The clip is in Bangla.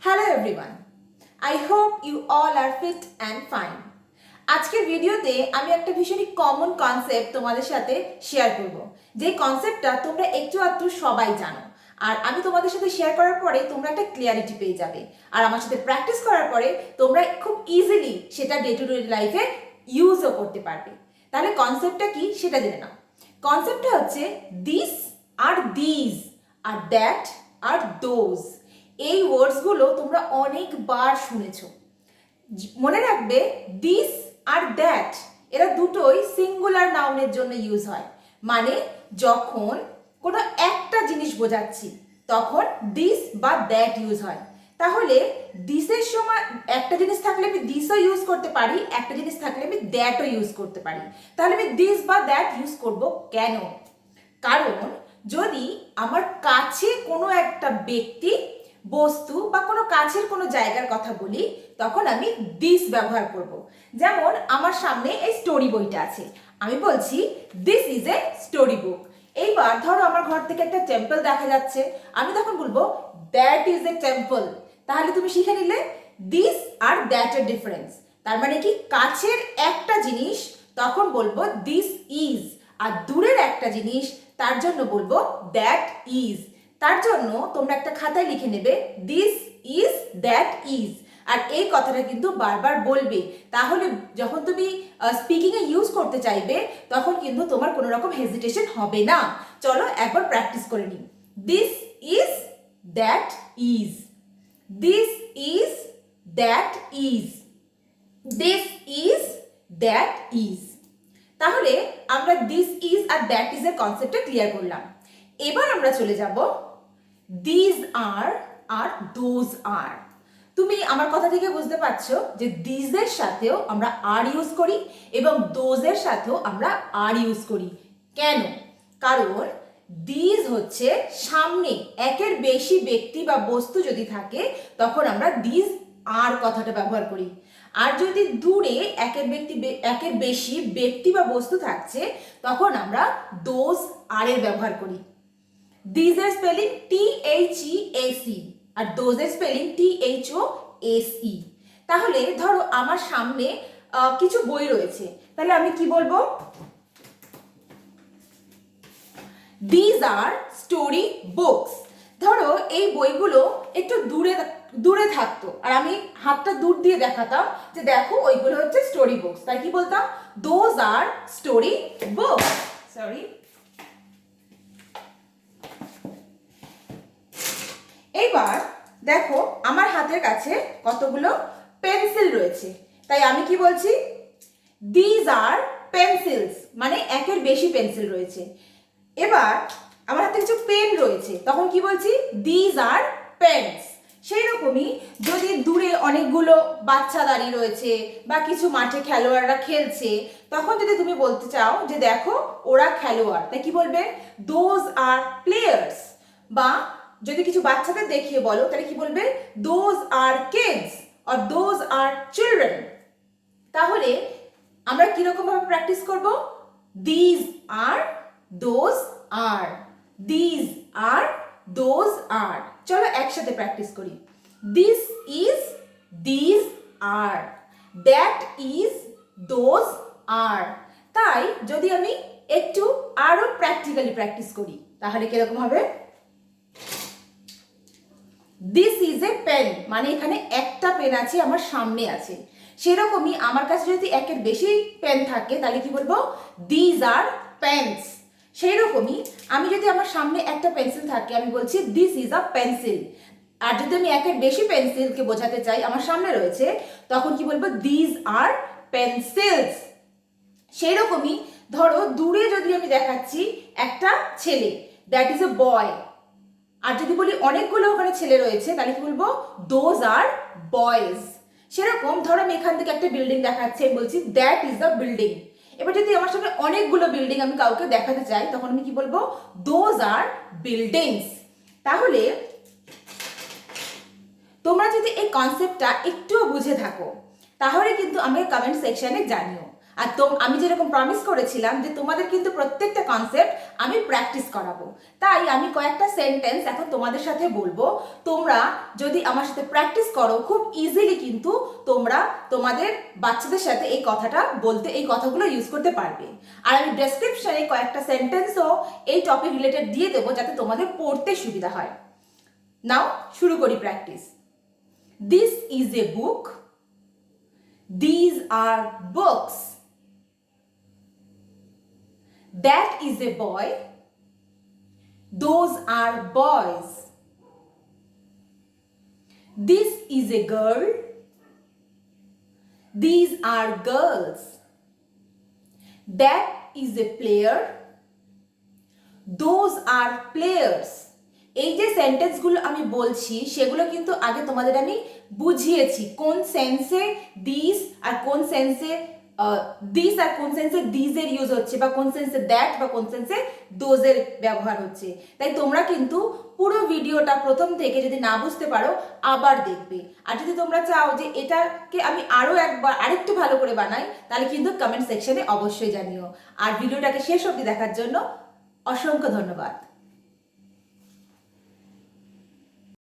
Hello everyone, I hope you all are fit and fine. আজকের ভিডিওতে আমি একটা ভীষণই কমন কনসেপ্ট তোমাদের সাথে শেয়ার করব, যে কনসেপ্টটা তোমরা একটু আধটু সবাই জানো। আর আমি তোমাদের সাথে শেয়ার করার পরে তোমরা একটা ক্লিয়ারিটি পেয়ে যাবে, আর আমার সাথে প্র্যাকটিস করার পরে তোমরা খুব ইজিলি সেটা ডে টু ডে লাইফে ইউজও করতে পারবে। তাহলে কনসেপ্টটা কি সেটা জেনে নাও। কনসেপ্টটা হচ্ছে দিস আর দিজ আর দ্যাট আর দোজ। এই ওয়ার্ডসগুলো তোমরা অনেকবার শুনেছো। মনে রাখবে, দিস আর দ্যাট এরা দুটোই সিঙ্গুলার নাউনের জন্য ইউজ হয়। মানে যখন কোনো একটা জিনিস বোঝাচ্ছি তখন দিস বা দ্যাট ইউজ হয়। তাহলে দিসের সময় একটা জিনিস থাকলে আমি দিসও ইউজ করতে পারি, একটা জিনিস থাকলে আমি দ্যাটও ইউজ করতে পারি। তাহলে আমি দিস বা দ্যাট ইউজ করব কেন? কারণ যদি আমার কাছে কোনো একটা ব্যক্তি, বস্তু বা কোনো কাছের কোনো জায়গার কথা বলি তখন আমি দিস ব্যবহার করব। যেমন আমার সামনে এই স্টোরি বইটা আছে, আমি বলছি this is a story book. এইবার ধরো আমার ঘর থেকে একটা টেম্পল দেখা যাচ্ছে, আমি তখন বলবো দ্যাট ইজ এ টেম্পল। তাহলে তুমি শিখে নিলে দিস আর দ্যাট এর ডিফারেন্স। তার মানে কি, কাছের একটা জিনিস তখন বলবো দিস ইজ, আর দূরের একটা জিনিস তার জন্য বলবো দ্যাট ইজ। তার জন্য তোমরা একটা খাতায় লিখে নেবে দিস ইজ, দ্যাট ইজ। আর এই কথাটা কিন্তু বারবার বলবে, তাহলে যখন তুমি স্পিকিং এ ইউজ করতে চাইবে তখন কিন্তু তোমার কোনো রকম হেজিটেশন হবে না। চলো একবার প্র্যাকটিস করে নিই। This is, that is. This is, that is. This is, that is. তাহলে আমরা দিস ইজ আর দ্যাট ইজ এর কনসেপ্টটা ক্লিয়ার করলাম। এবার আমরা চলে যাব দিজ আর আর দোজ আর। তুমি আমার কথা থেকে বুঝতে পারছো যে দিজের সাথেও আমরা আর ইউজ করি এবং দোজের সাথেও আমরা আর ইউজ করি। কেন? কারণ দিজ হচ্ছে সামনে একের বেশি ব্যক্তি বা বস্তু যদি থাকে তখন আমরা দিজ আর কথাটা ব্যবহার করি। আর যদি দূরে একের বেশি ব্যক্তি বা বস্তু থাকছে তখন আমরা দোজ আর এর ব্যবহার করি। দিজ এর স্পেলিং THEAC আর দোজ এর স্পেলিং THOACE। তাহলে ধরো আমার সামনে কিছু বই রয়েছে, তাহলে আমি কি বলবো? These R story books. ধরো এই বইগুলো একটু দূরে দূরে থাকতো আর আমি হাতটা দূর দিয়ে দেখাতাম যে দেখো ওইগুলো হচ্ছে স্টোরি বুকস, তাই কি বলতাম? Those are story books. Sorry. এইবার দেখো আমার হাতের কাছে কতগুলো পেন্সিল রয়েছে, তাই আমি কি বলছি? দিজ আর পেন্সিলস, মানে একের বেশি পেন্সিল রয়েছে। এবার আমার হাতে কিছু পেন রয়েছে, তখন কি বলছি? These are Pence. সেই রকমই যদি দূরে অনেকগুলো বাচ্চা দাঁড়িয়ে রয়েছে বা কিছু মাঠে খেলোয়াড়রা খেলছে, তখন যদি তুমি বলতে চাও যে দেখো ওরা খেলোয়াড়, তাই কি বলবে? Those are players. বা যদি কিছু বাচ্চাদের দেখিয়ে বলো তাহলে কি বলবে? দোজ আর কিডস আর দোজ আর চিলড্রেন। তাহলে আমরা কিরকম ভাবে প্র্যাকটিস করব? These are, those are, these are, those are. চলো একসাথে প্র্যাকটিস করি। This is, these R, that is, those are. তাই যদি আমি একটু আরো প্র্যাকটিক্যালি প্র্যাকটিস করি তাহলে কিরকম হবে? দিস ইজ এ পেন, মানে এখানে একটা পেন আছে, আমার সামনে আছে। সেরকমই আমার কাছে যদি একের বেশি পেন থাকে তাহলে কি বলবো? These are pens. সেই রকমই আমি যদি আমার সামনে একটা পেন্সিল থাকে আমি বলছি দিস ইজ আ পেন্সিল। আর যদি আমি একের বেশি পেন্সিলকে বোঝাতে চাই আমার সামনে রয়েছে তখন কি বলবো? These R pencils. সেই রকমই ধরো দূরে যদি আমি দেখাচ্ছি একটা ছেলে, দ্যাট ইজ এ বয়। আর যদি বলি অনেকগুলো ওখানে ছেলে রয়েছে তাহলে কি বলবো? Those are boys. সেরকম ধরো আমি এখান থেকে একটা বিল্ডিং দেখাচ্ছি, আমি বলছি দ্যাট ইজ আ বিল্ডিং। এবার যদি আমার সামনে অনেকগুলো বিল্ডিং আমি কাউকে দেখাতে চাই তখন আমি কি বলবো? Those are buildings. তাহলে তোমরা যদি এই কনসেপ্টটা একটুও বুঝে থাকো তাহলে কিন্তু আমাকে কমেন্ট সেকশনে জানিও। আর আমি যেরকম প্রমিস করেছিলাম যে তোমাদের কিন্তু প্রত্যেকটা কনসেপ্ট আমি প্র্যাকটিস করাবো, তাই আমি কয়েকটা সেন্টেন্স এখন তোমাদের সাথে বলবো। তোমরা যদি আমার সাথে প্র্যাকটিস করো খুব ইজিলি কিন্তু তোমরা তোমাদের বাচ্চাদের সাথে এই কথাটা বলতে, এই কথাগুলো ইউজ করতে পারবে। আর আমি ডেসক্রিপশনে কয়েকটা সেন্টেন্সও এই টপিক রিলেটেড দিয়ে দেবো যাতে তোমাদের পড়তে সুবিধা হয়। নাও শুরু করি practice. This is a book, these are books. That is a boy, those are boys. This is a girl, these are girls. That is a player, those are players. এই যে সেন্টেন্সগুলো আমি বলছি সেগুলো কিন্তু আগে তোমাদের আমি বুঝিয়েছি কোন সেন্সে দিস আর কোন সেন্সে দিস আর কোন সেন্সে দিজের ইউজ হচ্ছে, বা কোন সেন্সে দ্যাট বা কোন সেন্সে দোজের ব্যবহার হচ্ছে। তাই তোমরা কিন্তু পুরো ভিডিওটা প্রথম থেকে যদি না বুঝতে পারো আবার দেখবে। আর যদি তোমরা চাও যে এটাকে আমি আরও একবার আরেকটু ভালো করে বানাই তাহলে কিন্তু কমেন্ট সেকশনে অবশ্যই জানিও। আর ভিডিওটাকে শেষ অবধি দেখার জন্য অসংখ্য ধন্যবাদ।